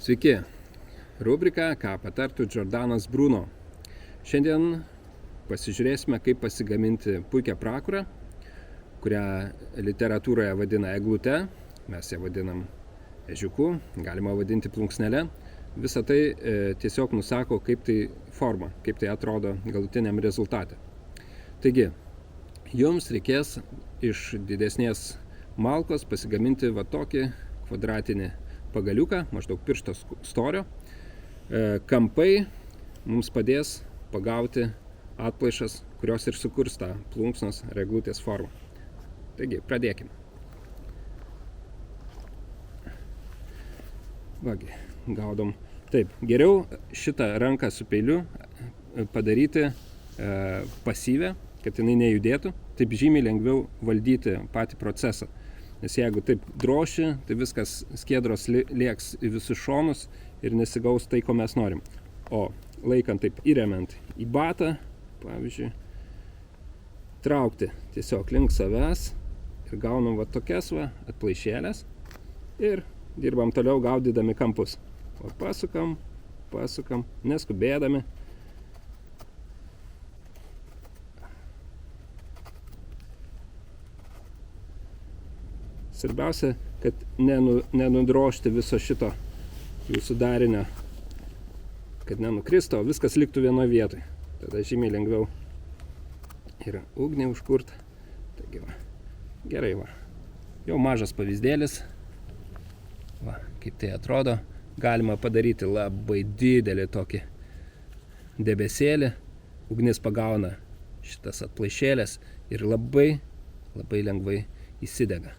Sveiki, rubrika Ką patartų Džordanas Bruno. Šiandien pasižiūrėsime, kaip pasigaminti puikią prakurą, kurią literatūroje vadina eglute, mes ją vadinam ežiuku, galima vadinti plunksnele. Visą tai tiesiog nusako, kaip tai forma, kaip tai atrodo galutiniam rezultate. Taigi, jums reikės iš didesnės malkos pasigaminti va tokį kvadratinį pagaliuką, maždaug piršto storio. Kampai mums padės pagauti atplaišas, kurios ir sukurs tą plunksnos ar eglutės formą. Taigi, pradėkime. Vagi, gaudom. Taip, geriau šitą ranką su peiliu padaryti pasyvę, kad jinai nejudėtų, taip žymiai lengviau valdyti patį procesą. Nes jeigu taip droši, tai viskas skiedros lieks į visus šonus ir nesigaus tai, ko mes norim. O laikant taip įremiant į batą, pavyzdžiui, traukti tiesiog link savęs ir gaunam va tokias va atplaišėlės ir dirbam toliau gaudydami kampus. O pasukam, neskubėdami. Svarbiausia, kad nenudrožti viso šito jūsų darinio, kad nenukristų, o viskas liktų vienoje vietoje. Tada žymiai lengviau ir ugnį užkurti. Taigi va, gerai va. Jau mažas pavyzdėlis. Va, kaip tai atrodo. Galima padaryti labai didelį tokį debesėlį. Ugnis pagauna šitas atplaišėlės ir labai lengvai įsidega.